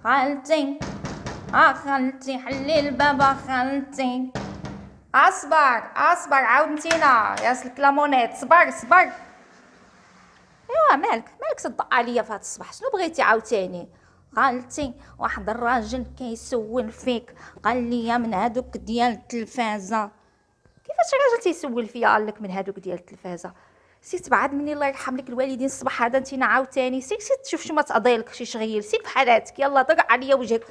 خالتي، خالتي حلي الباب خالتي. اصبر اصبر، عاود نتينا يا سلك لامونيت، صبر صبر. ايوا مالك صدق عليا في هاد الصباح، شنو بغيتي عاوتاني؟ خالتي واحد الراجل كيسول فيك، قال لي من هادوك ديال التلفازه. كيفاش راجل تيسول فيا قال لك من هادوك ديال التلفازه؟ سي تبعد مني الله يرحم لك الوالدين الصباح هذا انت عاوتاني، سي تشوف شي ما تقضيلك شي شغيل، سي بحالاتك يلا طرق عليا وجهك.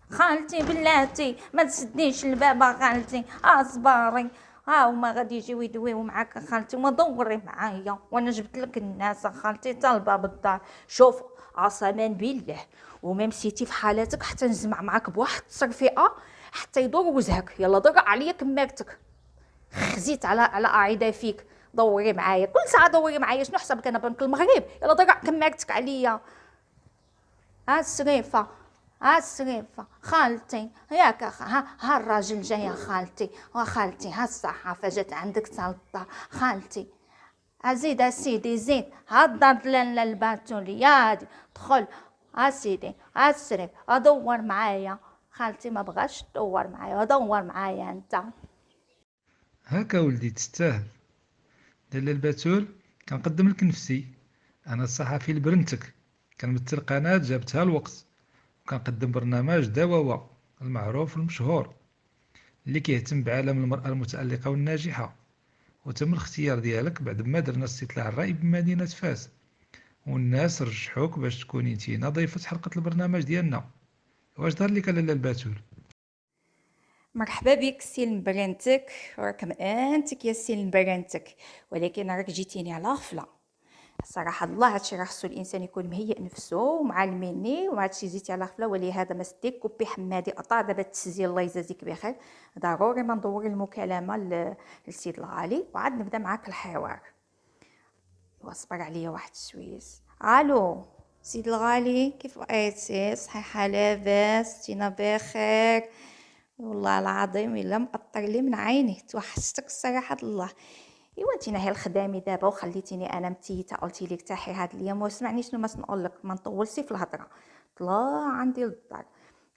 خالتي بلاتي ما تسديش الباب خالتي، اصبري ها هما غادي يجيو يدويو معاك خالتي، وما دوري معايا وانا جبت لك الناس خالتي تا الباب الدار. شوف عصامان بالله، وما مشيتي في حالاتك حتى نجمع معاك بواحد التصرفئه حتى يدور وجهك. يلا دور عليا كمارتك، خزيت على قاعده فيك. دوري معايا كل ساعه، دوري معايا، شنو حسابك انا بنك المغرب؟ يلا دور كمارتك عليا. ها السريفه، ها السريفه خالتي ياك ها الراجل جاي يا خالتي، وخالتي ها الصحافه جات عندك تالطه خالتي. زيد سيدي زيد، ها الدار لنا الباتولي يا هادي دخل. سيدي السريف ادور معايا خالتي، ما بغاش تدور معايا، دور معايا انت. هاكا ولدي تستاهل. لاله البتول، كنقدم لك نفسي. انا الصحفي لبرنتك، كنمثل قناة جابتها الوقت، وكنقدم برنامج دواوة المعروف والمشهور اللي كيهتم بعالم المرأة المتألقة والناجحة. وتم الاختيار ديالك بعد ما درنا استطلاع الرأي بمدينة فاس، والناس رشحوك باش تكوني نتينا ضيفة حلقة البرنامج ديالنا. واش دار لك لاله البتول؟ مرحبا بك سي المبرنتك، وراكم انتك يا سي المبرنتك، ولكن راك جيتيني على غفله. صراحه الله هادشي راه خصو الانسان يكون مهيئ نفسه ومعلميني، وهادشي جيتي على غفله. ولهذا ما سديك كوبي حمادي قطع دابا التسجيل، الله يجازيك بخير. ضروري ما ندور المكالمه للسيد الغالي وعاد نبدا معاك الحوار. واصبر عليا واحد شويس. الو سيد الغالي، كيف بقيتي؟ صحيحه لاباس؟ تينا بخير؟ والله العظيم الا مأطر لي من عيني، توحشتك الصراحه الله. ايوا انت ناهي الخدامي دابا وخليتيني انا متيته، قلتي لي ارتاحي هاد الايام. واسمعني شنو ما نقول لك، ما نطولش في الهضره. طلع عندي للدار،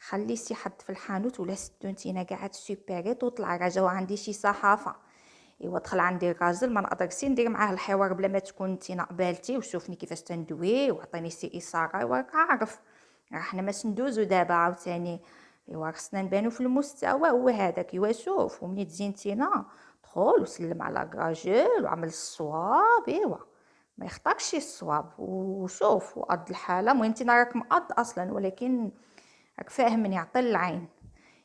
خلي شي حد في الحانوت ولا سدو نتينا قاعد سوبيريت وطلع راه جاو عندي شي صحافه. ايوا دخل عندي الراجل، ما نقدرش ندير معاه الحوار بلا ما تكون نتينا قبالتي وشوفني كيفاش تندوي وعطيني شي اثاره. وراك عارف راه حنا ما ندوزو دابا عاوتاني. ايوا خصنا نبانو في المستوى هو هذاك. ايوا شوف، ومني تجي نتينا دخل وسلم على الراجل وعمل الصواب. ايوا ما يخطاكش الصواب، وشوف وقد الحاله. المهم انت راك مقد اصلا، ولكن راك فاهمني، عطي العين.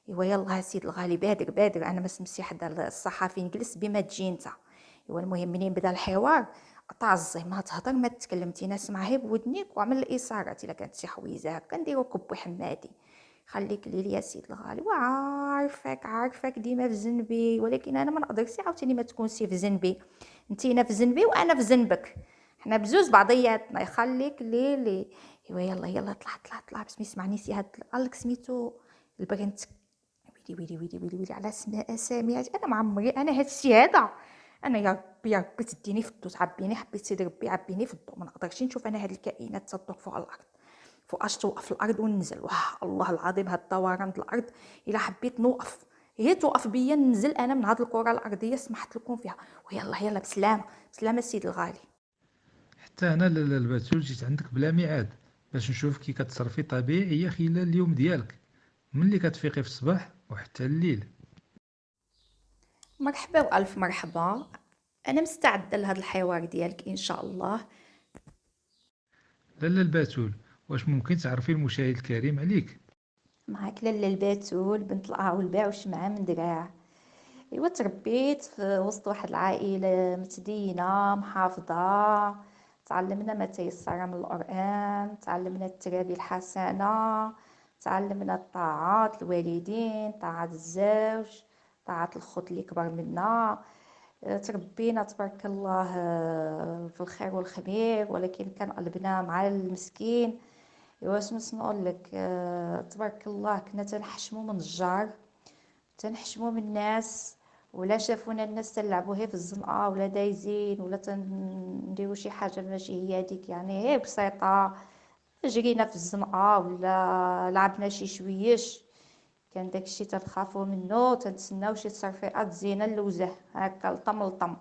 ايوا يلا سيد الغالي بادر بادر، انا ما سمسي حدا الصحافي، نجلس بما تجي انت. ايوا المهم منين بدا الحوار قطع الزي، ما تهضر ما تكلمتي، نسمع غير بودنيك وعمل الاشارات الا كانت شي حويجه هكا نديرو كبي حمادي. خليك لي يا سيد الغالي، وعارفك ديما في جنبي، ولكن انا ما نقدرش عاوتاني ما تكونش في جنبي. انتينا في جنبي وانا في جنبك، حنا بجوج بعضياتنا. يخليك لي. ايوا يلا يلا طلع باش ما يسمعني سي هاد قالك سميتو البنت. ويلي على اسامي. انا مع عمري انا هادشي هذا. انا يا ربي يا ربي تديني في الضو، تعبيني، حبيت سيدي ربي عبيني في الضو. ما نقدرش نشوف انا هاد الكائنات تدور فوق الارض، فوقاش توقف الارض وننزل. واه الله العظيم هاد الدوران د الارض، الا حبيت نوقف هي توقف بيا ننزل انا من هاد الكره الارضيه، سمحت لكم فيها. ويلا يلا بسلامه بسلامه السيد الغالي. حتى انا لاله البتول جيت عندك بلا ميعاد باش نشوف كي كتصرفي طبيعيه خلال اليوم ديالك، ملي كتفيقي في الصباح وحتى الليل. مرحبا والف مرحبا، انا مستعده لهذا الحوار ديالك ان شاء الله. لاله البتول، واش ممكن تعرفي المشاهد الكريم عليك؟ معاك لاله الباتول بنت القاع والباع وشمعة من دراع. ايوا تربيت في وسط واحد العائله متدينه محافظه، تعلمنا ما تيسر من القران، تعلمنا الترابي الحسنه، تعلمنا الطاعات الوالدين، طاعه الزوج، طاعه الخوت اللي كبر منا. تربينا تبارك الله في الخير والخمير، ولكن كان قلبنا مع المسكين. ايوا شنو نقول لك، تبارك الله كنا تنحشموا من الجار، تنحشموا من الناس، ولا شافونا الناس تنلعبوا هي في الزنقه ولا دايزين ولا تنديروا شي حاجه ماشي هي هذيك، يعني هي بسيطه. جرينا في الزنقة ولا لعبنا شي شويش، كان داكشي تنخافو منه، تنتسناو شي تصرفيقات زينة اللوزة هكا لطم لطم.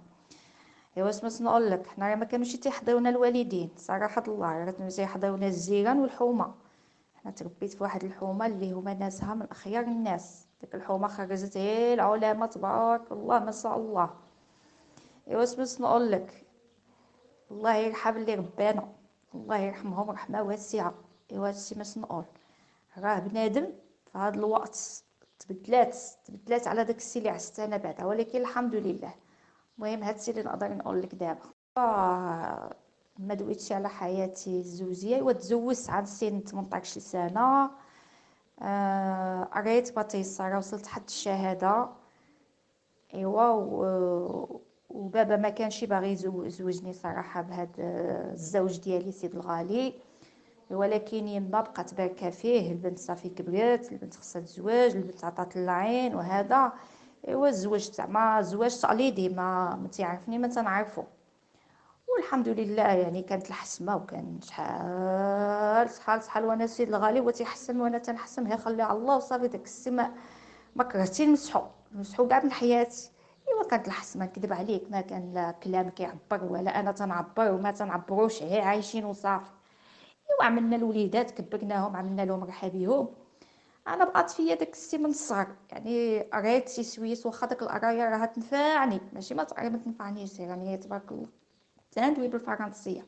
ايوا اش باش نقولك، حنا راه ما كانوش تيحضرونا الوالدين صراحة الله، راه كانوا تيحضرونا الجيران والحومة. انا تربيت في واحد الحومة اللي هما ناسها من اخيار الناس، ديك الحومة خرجت غير العلماء تبارك الله ما شاء الله. ايوا اش باش نقولك، الله يرحم اللي ربانا، الله يرحمهم رحمة واسعة. ايوا هادشي باش نقول، راه بنادم في هذا الوقت تبدلات على داك السي اللي عشت انا بعدا، ولكن الحمد لله. المهم هادشي اللي نقدر نقول لك دابا. ما دويتش على حياتي الزوجيه، وتزوجت عند سن 18 سنه. قريت باتيسرا وصلت حد الشهاده. ايوا وبابا ما كانش باغي يزوجني صراحه بهذا الزوج ديالي سيد الغالي، ولكن يما بقات باركه فيه، البنت صافي كبرت، البنت خصها تزواج، البنت عطات العين وهذا. ايوا زوجت، زعما زواج تقليدي، ما تيعرفني ما تنعرفو. والحمد لله يعني كانت الحسمه، وكان شحال وانا سيد الغالي هو تيحسن وانا تنحسن، هي خلي على الله وصافي. داك السما ما كرهتي نمسحو كاع من حياتي. ايوا كانت الحسمه، نكذب عليك ما كان لا كلام كيعبر ولا انا تنعبر وما تنعبروش، غير عايشين وصافي. ايوا عملنا الوليدات كبرناهم، عملنا لهم رحى بيهم. انا بقات فيا داك السي من الصغر، يعني قريت شي سويس، واخا داك القرايه راها تنفعني ماشي ما تنفعنيش، يعني تبارك الله تندوي بالفرنسيه.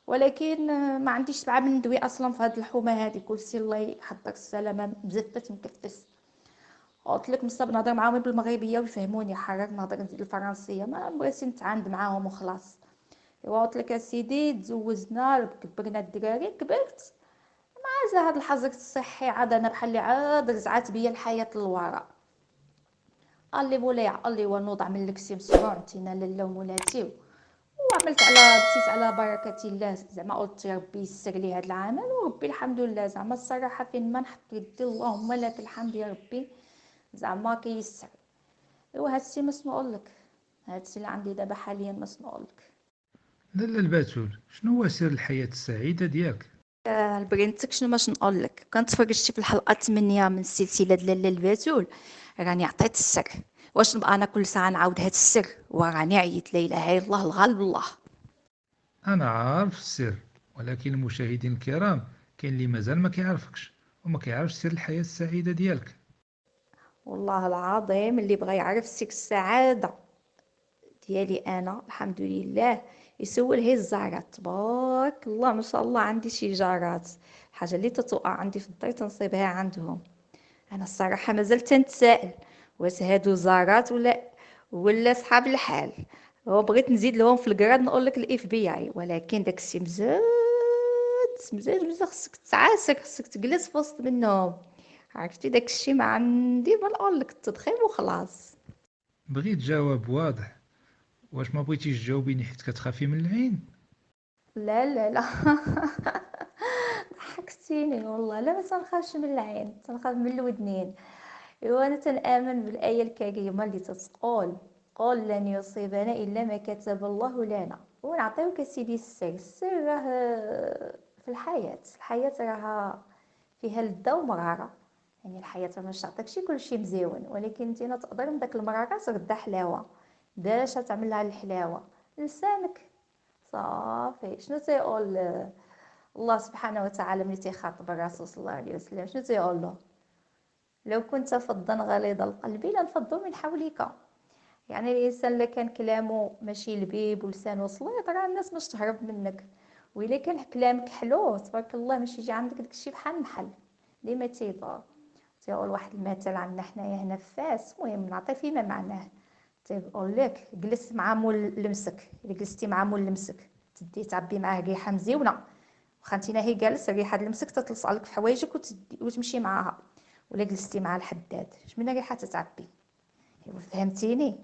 ولكن ما عنديش سبعه من ندوي اصلا في هاد الحومه هادي، كلشي الله يحضر السلامه مزفت مكفس. قلت لك مصاب نهضر معاهم بالمغربيه ويفهموني، حرك نهضر نزيد الفرنسيه، ما بغيتش نتعاند معاهم وخلاص. ايوا قلت لك اسيدي تزوجنا كبرنا الدراري كبرت، عاد هاد الحظر الصحي عاد انا بحال اللي عاد رجعت بيا الحياه للوراء. قال لي مولاي قال لي ونوض عمل لك شي مشروع انتينا لالا ومولاتي، وعملت على مشيت على بركه الله، زعما قلت يا ربي يسر لي هذا العمل، وربي الحمد لله زعما الصراحه فين ما نحط يدي اللهم لك الحمد يا ربي زعما كيسر. ايوا هادشي ما نقول لك، هادشي اللي عندي دابا حاليا ما نقول لك. لالا البتول، شنو هو سر الحياة السعيدة ديالك؟ البرنتك شنو باش نقول لك، كنت تفرجتي في الحلقه 8 من سلسله لالا البتول، راني عطيت السر. واش نبقى انا كل ساعه نعاود هاد السر؟ وراني عييت لا اله الا الله الغالب الله. أنا عارف السر، ولكن المشاهدين الكرام كاين اللي مازال ما كيعرفكش وما كيعرفش سر الحياة السعيدة ديالك. والله العظيم اللي بغى يعرف سر السعاده ديالي انا الحمد لله يسول هي الزهرات، تبارك الله ما شاء الله عندي شي جارات، الحاجه اللي تتوقع عندي في الدار تنصيبها عندهم. انا الصراحه مازال تنتسائل واش هادو زارات ولا صحاب الحال. هو بغيت نزيد لهم في الكراد نقول لك الاف بي اي، ولكن داكشي مزاد مزاد مزاد، خصك تعاسك، خصك تجلس في وسط منهم. عرفتي داكشي ما عندي ما نقول لك، التدخين وخلاص. بغيت جواب واضح، واش ما بغيتيش تجاوبيني حيت كتخافي من العين؟ لا لا لا ضحكتيني والله، لا ما تنخافش من العين، تنخاف من الودنين. وانا تنآمن بالآية الكريمة اللي تتقول قل لن يصيبنا إلا ما كتب الله لنا. ونعطيوك سيدي السر راه في الحياة راها فيها لذة ومرارة. يعني الحياة ما تعطيكش كلشي مزيون، ولكن انت تقدر من داك المرارة تغدا حلاوة. باش تعمل لها الحلاوة؟ لسانك. صافي شنو تيقول الله سبحانه وتعالى ملي تيخاطب الرسول صلى الله عليه وسلم، شنو تيقول له؟ لو كنت فظا غليظ القلب لانفضوا من حولك. يعني الانسان اللي كان كلامه ماشي لبيب ولسانه سليط، راه الناس باش تهرب منك. وإلا كان كلامك حلو تبارك الله باش يجي عندك داكشي بحال النحل ديما تيدور. تيقول واحد المثل عندنا حنايا هنا في فاس، المهم نعطي فيما معناه. تيقول لك جلس مع مول لمسك، الا جلستي مع مول لمسك تدي تعبي معاه ريحه مزيونه، واخا انت هي جالس الريحه لمسك تتلصق لك في حوايجك وتمشي معاها. ولا جلستي مع الحداد شمن ريحه تتعبي؟ ايوا فهمتيني.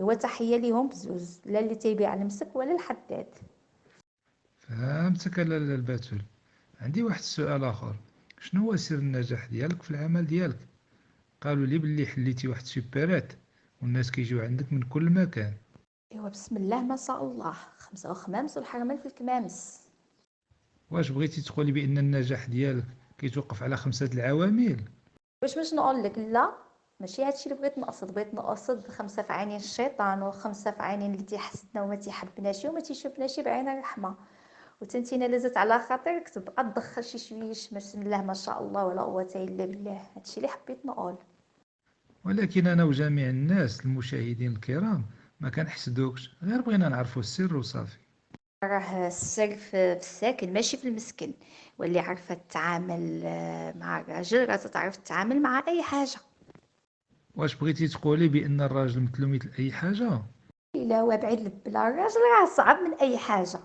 هو تحيه ليهم بزوز، لا اللي تيبيع لمسك ولا الحداد. فهمتك لالا البتول. عندي واحد السؤال آخر، شنو هو سر النجاح ديالك في العمل ديالك؟ قالوا لي بلي حليتي واحد سوبرات والناس كيجيو عندك من كل مكان. ايوا بسم الله ما شاء الله، خمسه وخمامس والحرمين في الكمامس. واش بغيتي تقولي بأن النجاح ديالك كيتوقف على 5 العوامل؟ باش نقول لك لا، ماشي هادشي اللي بغيت نقصد خمسة في عينين الشيطان وخمسة في عينين اللي تيحسدنا وما تيحبناش وما تيشوفناش بعين الرحمة. وتنتينا لازت على خاطرك تبقى تدخل شي شويش بسم الله ما شاء الله ولا قوة الا بالله. هادشي اللي حبيت نقول. ولكن أنا وجميع الناس المشاهدين الكرام ما كنحسدوكش، غير بغينا نعرفوا السر وصافي. راه السر في الساكن ماشي في المسكن. واللي عارفة تتعامل مع الراجل راه تعرف تتعامل مع اي حاجة. واش بغيتي تقولي بأن الراجل مثلو مثل أي حاجة؟ الا هو بعيد بلا الراجل راه صعب من اي حاجة.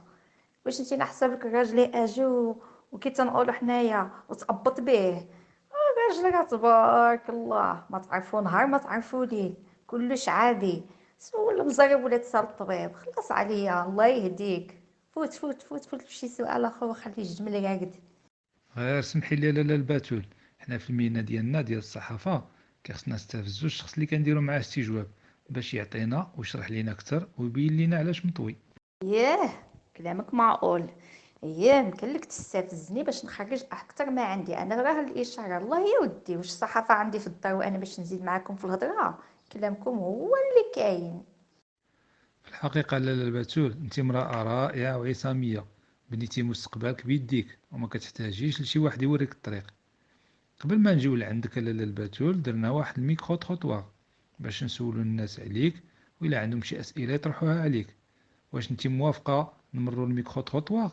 واش انتي نحسبك الراجل اجو وكي تنقولوا حنايا وتأبط به. الراجل راه تبارك الله ما تعرفوا نهار ما تعرفوا ليل. كلش عادي. سول المزرب ولا تسال الطبيب خلص عليا الله يهديك. فوت فوت فوت فوت بشي سؤال اخر وخلي الجمل راقد. غير سمحي لي لاله البتول، حنا في المهنة ديالنا ديال الصحافة كيخصنا نستافزو الشخص اللي كنديرو معاه استجواب باش يعطينا ويشرح لينا أكثر ويبين لينا علاش مطوي. ياه كلامك معقول. اييه يمكن لك تستفزني باش نخرج اكثر ما عندي انا راه الاشاره الله يا ودي واش الصحافه عندي في الدار وانا باش نزيد معاكم في الهضره. كلامكم هو اللي كاين. في الحقيقة لاله البتول انت امرأة رائعة وعصامية، بنيتي مستقبلك بيديك وما كتحتاجيش لشي واحد يوريك الطريق. قبل ما نجيو لعندك لاله البتول درنا واحد الميكرو تروطوار باش نسولو الناس عليك، وإلا عندهم شي أسئلة يطرحوها عليك. واش انت موافقة نمرو الميكرو تروطوار؟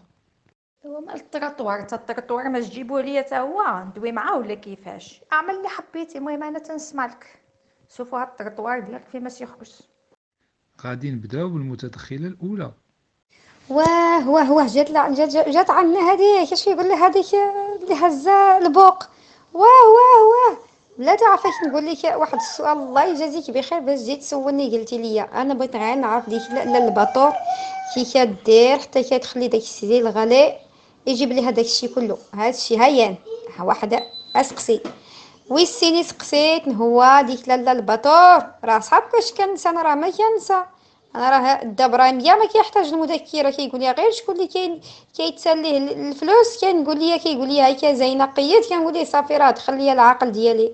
هو مال التروطوار تا التروطوار ما تجيبوه ليا تا هو ندوي معاه ولا كيفاش اعمل اللي حبيتي المهم انا تنسمع لك. شوفوا هاد التروطوار ديالك فين ما يخرج. غادي نبداو بالمتدخلة الأولى. واه واه واه جات عنا هذيك اش يقول لها هذيك اللي هزه البوق. واه لا تعرفيش نقول لك واحد السؤال الله يجازيك بخير باش جيت تسولني قلتي لي انا بغيت غير نعرف ديك لا الباطور كي كدير حتى كتخلي داك السيل الغلاء يجيب لي هذاك الشيء كله هذا الشيء هيان. ها واحده اسقسي ويسيني سقسيت هو ديك لاله الباطور راه صحاب واش كنسى انا راه ما كنسى. انا راه الدبرانيه ما كيحتاج المذكره كيقول لي غير شكون اللي كيتسليه الفلوس كنقول لي كيقول لي هاكا زينه قيد كنقول ليه صافي راه دخل لي العقل ديالي.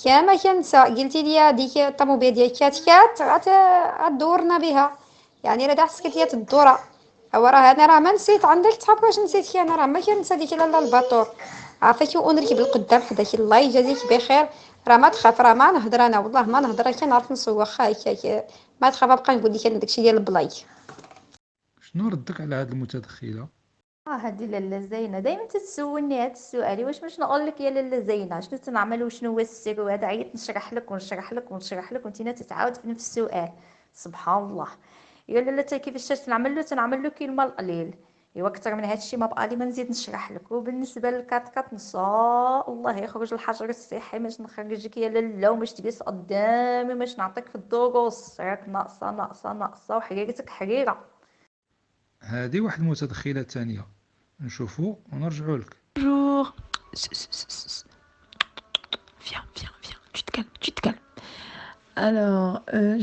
كان ما كنسى قلتي لي ديك الطوموبيل ديال كات غدورنا بها. يعني راه داك لي الدوره. هو راه انا راه ما نسيت عندك تحب واش نسيت انا راه ما كنسى ديك لاله الباطور. عافاكي ونركب القدام حداك الله يجازيك بخير. راه ما تخاف راه ما نهضر انا والله ما نهضر كنعرف نسوق واخا هكاك ما تخاف بقى نقول لك انا داكشي ديال البلاي. شنو ردك على هاد المتدخلة؟ هادي لاله زينه دايما تتسولني هاد السؤال واش باش نقول لك يا لاله زينه شنو تنعمل وشنو هو السر وهذا عيط نشرح لك ونشرح لك ونشرح لك وانتينا تتعاود في نفس السؤال. سبحان الله. يا لاله تا كيفاش تنعمل له كلمه القليل. ايوا اكثر من هادشي ما بقى لي ما نزيد نشرح لك. وبالنسبه للكات كات نساء الله يخرج الحجر الصحي باش نخرجك يا لاله وباش تجلس قدامي باش نعطيك في الدروس راك ناقصه ناقصه ناقصه وحريرتك حريره. هادي واحد المتدخلة تانية، نشوفو ونرجعو لك. Bonjour. Viens, tu te calmes. Alors,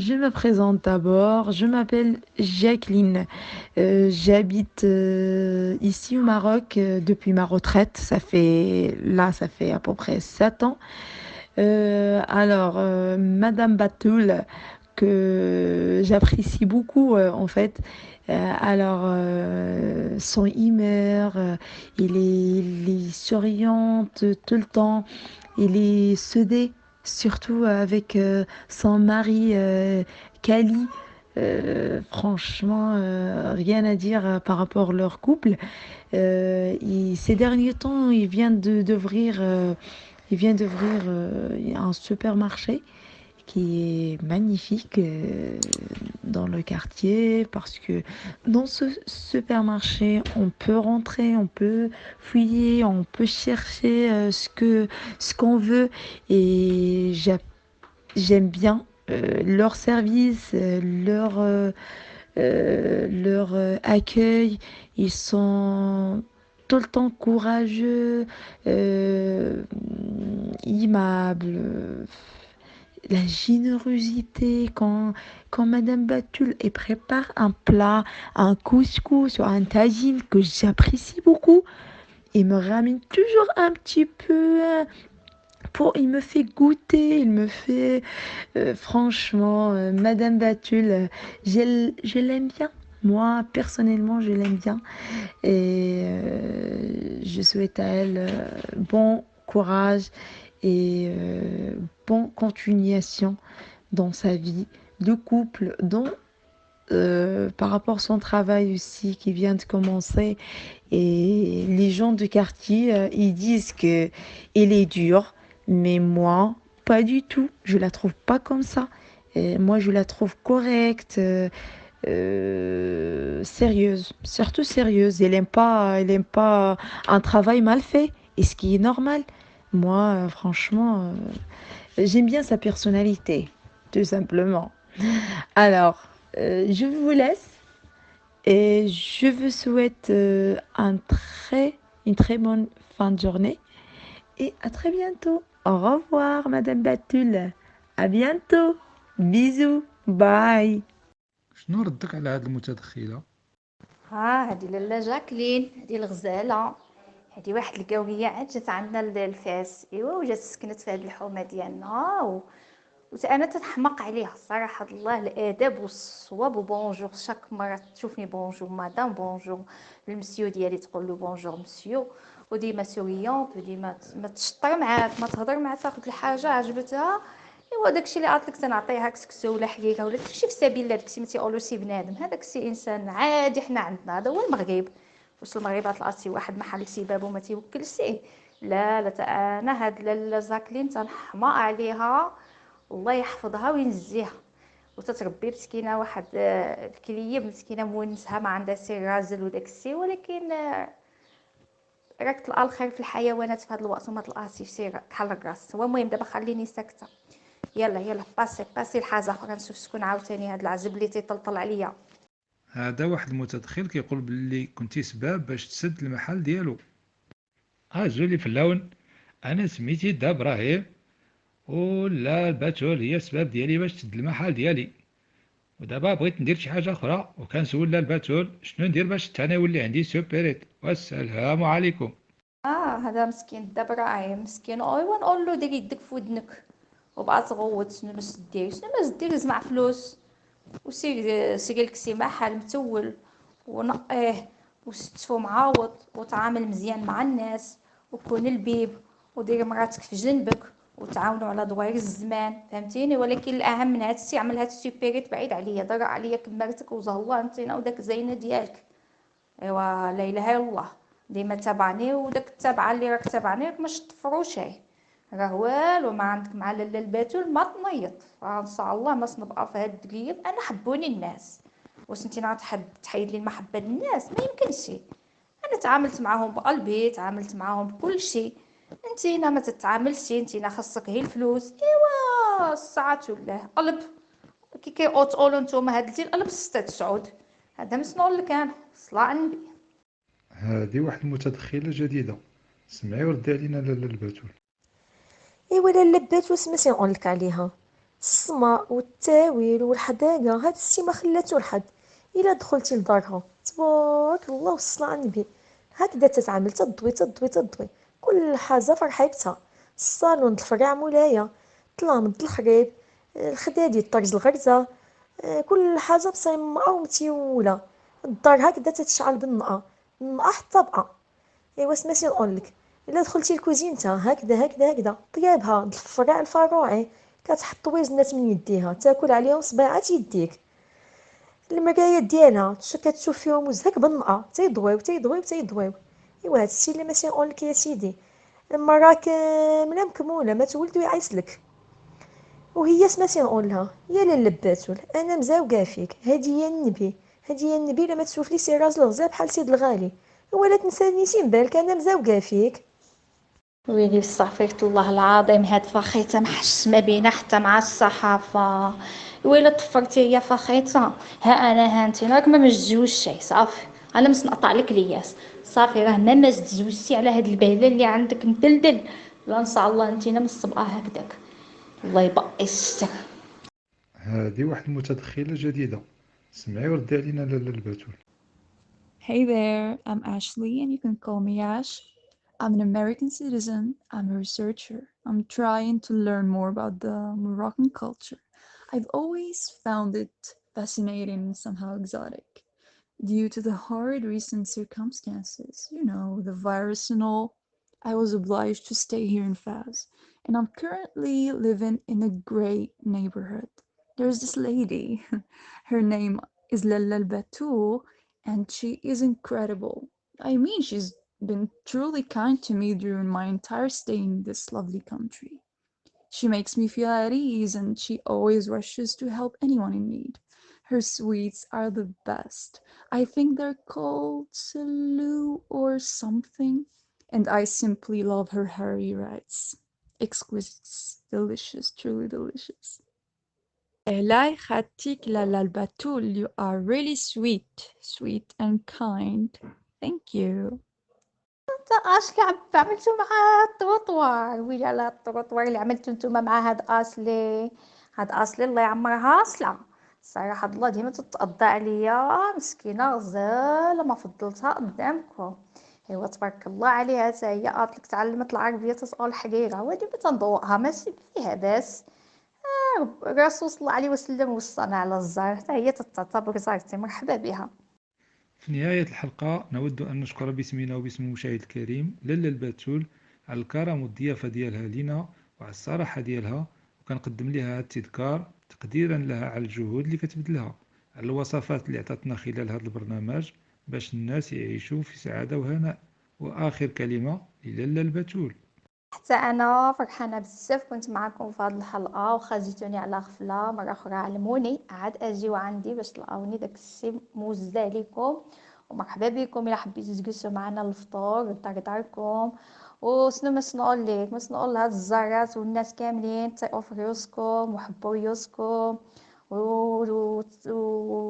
je me présente d'abord. Je m'appelle Jacqueline. J'habite ici au Maroc depuis ma retraite. Ça fait à peu près 7 ans. Madame Batoul, que j'apprécie beaucoup en fait. Son humeur, il est souriante tout le temps, il est soudé, surtout avec son mari Kali. Franchement, rien à dire par rapport à leur couple. Ces derniers temps, il vient d'ouvrir un supermarché qui est magnifique dans le quartier parce que dans ce supermarché, on peut rentrer, on peut fouiller, on peut chercher ce qu'on veut et j'aime bien leur service, leur accueil. Ils sont tout le temps courageux, aimables. la générosité quand Madame Batul elle prépare un plat, un couscous ou un tagine que j'apprécie beaucoup. Il me ramène toujours un petit peu, il me fait goûter, il me fait, franchement, Madame Batul, je l'aime bien. Moi, personnellement, je l'aime bien. Et je souhaite à elle bon courage et bonne continuation dans sa vie de couple, dont par rapport à son travail aussi qui vient de commencer. Et les gens du quartier, ils disent que elle est dure, mais moi, pas du tout. Je la trouve pas comme ça. Et moi, je la trouve correcte, sérieuse, surtout sérieuse. Elle aime pas un travail mal fait, et ce qui est normal. Moi, franchement, j'aime bien sa personnalité, tout simplement. Alors, je vous laisse et je vous souhaite une très bonne fin de journée et à très bientôt. Au revoir, Madame Batul. À bientôt. Bisous. Bye. شنو ردك على هاد المتدخلة؟ هادي لاله جاكلين، هادي الغزاله، هادي واحد القويه عاد جات عندنا لفاس، ايوا وجات سكنت في هاد الحومه ديالنا انا تنحماق عليها صراحه الله، الاداب والصواب وبونجور، شاك مره تشوفني بونجور مدام، بونجور المسيو ديالي تقول له بونجور مسيو، وديما سوريونت، وديما ما تشطر معاك، ما تهضر معاك، تاخذ الحاجه عجبتها ايوا داكشي اللي عطلك تنعطيها كسكسو ولا حريره ولا داكشي في سبيل الله، داكشي ما تيقولوش سي بنادم، هذاك السي انسان عادي حنا عندنا، هذا هو المغرب. واش المغرب غتلقى شي واحد محل سي باب وما تيوكلش سيه؟ لا لا، انا هاد لاله زاكلين تنحماق عليها، الله يحفظها وينزيها، وتتربي مسكينه واحد الكليه مسكينه مونسها ما عندها سي رازل وداك السي، ولكن راك تلقى الخير في الحيوانات في هذا الوقت وما تلقاهاش في سير بحال الراس. هو المهم دابا خليني ساكته، يلا باسي الحاجه اخرى، نشوف شكون عاوتاني هاد العزب اللي تيطلطل عليا. هذا واحد المتدخل كيقول باللي كنتي سباب باش تسد المحل ديالو. جولي في اللون، انا سميتي دا ابراهيم، ولا الباتول هي السبب ديالي باش تسد المحل ديالي، ودابا بغيت ندير شي حاجه اخرى وكنسول لا الباتول شنو ندير باش حتى انا يولي عندي سوبريت. والسلام عليكم. هذا مسكين الدبراعي مسكين، ايوا نقول له دير يدك في ودنك وبقى تغوت، شنو باش دير، شنو باش دير، جمع فلوس وسير لك شي محل متول ونقيه وستفو معاوض وتعامل مزيان مع الناس وكون البيب ودير مراتك في جنبك وتعاونوا على دوائر الزمان، فهمتيني؟ ولكن الاهم من هذا الشيء، عمل هذا السوبيريت بعيد عليا، ضر عليا كمرتك وزهلا انتينا وداك زينه ديالك. ايوا لا اله الا الله، ديما تابعني، وداك التابعه اللي راك تابعني راك مش تطفروش، راه والو ما عندك مع لاله الباتول، ما تنيط، ان شاء الله ما نبقى في هاد الدقيق. انا حبوني الناس، واش انت تحيد لي المحبه للناس؟ ما يمكنش. انا تعاملت معاهم بقلبي، تعاملت معاهم بكل شيء، انتينا ما تتعاملش، انتينا خاصك هي الفلوس. ايوا الساعات ولا قلب كي تقولوا نتوما هاد الجيل قلب 6 9، هذا مسنو لك انا صلاة على النبي. هذه واحد المتدخلة جديدة، سمعي وردي علينا لاله الباتول. ايوا لاله الباتول سمعتي نقولك عليها، السما والتاويل والحداقه، هاد الشي ما خلاتو لحد. الا دخلتي لدارها تبارك الله والصلاة على النبي، هكذا تتعامل، تضوي كل حاجه فرحيبتها، الصالون الفرع مولايا، طلامد الخريب، الخدادي الطرز الغرزه، كل حاجه مصممه ومتيوله، الدار هكذا تتشعل بالنقا، النقا حتى بقى. ايوا سمعتي نقولك، الا دخلتي لكوزينتها هكذا طيابها الفرع الفروعي، كتحط وزنات من يديها تاكل عليهم صباعات يديك، المرايات ديالها كتشوف فيهم وجهك بالنقا، تيضويو. ايوا هادشي اللي ماشي نقولك يا سيدي، لما راك كامله مكموله ما تولد ويعيسلك. وهي سمعتي نقولها يا لاله الباتول، انا مزاوقه فيك، هادي هي النبي لما تشوف لي سي راجل غزال بحال سيد الغالي، ولا تنسانيش من بالك، انا مزاوقه فيك. ويلي استغفرت الله العظيم، هاد فخيته محش ما بينا حتى مع الصحافه، ويلا طفرتي يا فخيته، ها انت راك ما مزجوج شي، صافي انا مش نقطع لك الياس، صافي راه ما مزجوجتي على هاد البهله اللي عندك مدلدل، لا ان شاء الله انت مش تبقى هكذاك. الله يبقي الستر. هذه واحد المتدخلة جديدة. سمعي وردي علينا لالا البتول. Hey there, I'm Ashley, and you can call me Ash. I'm an American citizen. I'm a researcher. I'm trying to learn more about the Moroccan culture. I've always found it fascinating and somehow exotic. Due to the horrid recent circumstances, the virus and all, I was obliged to stay here in Fez, and I'm currently living in a great neighborhood. There's this lady, her name is Lalla Batul, and she is incredible. I mean, she's been truly kind to me during my entire stay in this lovely country. She makes me feel at ease, and she always rushes to help anyone in need. Her sweets are the best. I think they're called Salou or something, and I simply love her Harry rice. Exquisite, delicious, truly delicious. Elai Khatik Lalal Batul, you are really sweet and kind. Thank you. اش عملتو مع الطروطوار؟ ويلي على الطروطوار اللي عملتو نتوما مع هاد اصلي الله يعمرها اصلا. الصراحه الله ديما تتقضى عليا مسكينه غزاله ما فضلتها قدامكم. ايوا تبارك الله عليها حتى هي قالت تعلمت العربيه تسأل الحقيقه وديما تنضوقها ماشي فيها باس. الرسول صلى الله عليه وسلم وصانا على الزهر حتى هي تعتبر زارتي مرحبا بها. في نهاية الحلقة نود أن نشكر باسمنا وباسم المشاهد الكريم لالا البتول على الكرم والضيافة ديالها لينا وعلى الصراحة ديالها، وكنقدم لها هذا التذكار تقديرا لها على الجهود اللي كتبذلها، على الوصفات اللي عطاتنا خلال هذا البرنامج باش الناس يعيشوا في سعادة وهناء. وآخر كلمة للالا البتول. حتى انا فرحانه بزاف كنت معكم في هذه الحلقه، وخا على غفله مره اخرى علموني عاد اجيو عندي باش تلقاوني داك السي موزع عليكم. ومرحبا بكم الا حبيتو تجلسوا معنا للفطور لدار داركم. وشنو ما نقول لك، ما نقول لهاد الزارات والناس كاملين تيقوا في ريوسكم وحبوا ريوسكم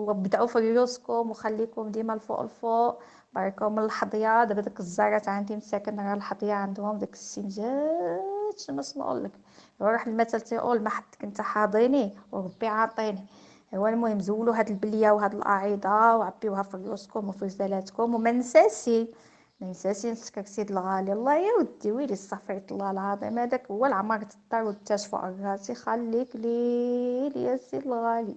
وبدعوا في ريوسكم وخليكم ديما الفوق. باركم من الحظية. دابا داك الزارات عندي مساكن راه الحظية عندهم داك السمجات شنو نقول لك. روح المثل تيقول ما حدك انت حاضيني وربي عاطيني. هو المهم زولوا هاد البليه وهاد الاعيضه وعبيوها في ريوسكم وفي رسالاتكم. وما نساسي نسكر سيد الغالي الله يا ودي ويلي استغفرت الله العظيم. هذاك هو العمارة الدار والتاج فوق راسي. خليك لي يا سيد الغالي.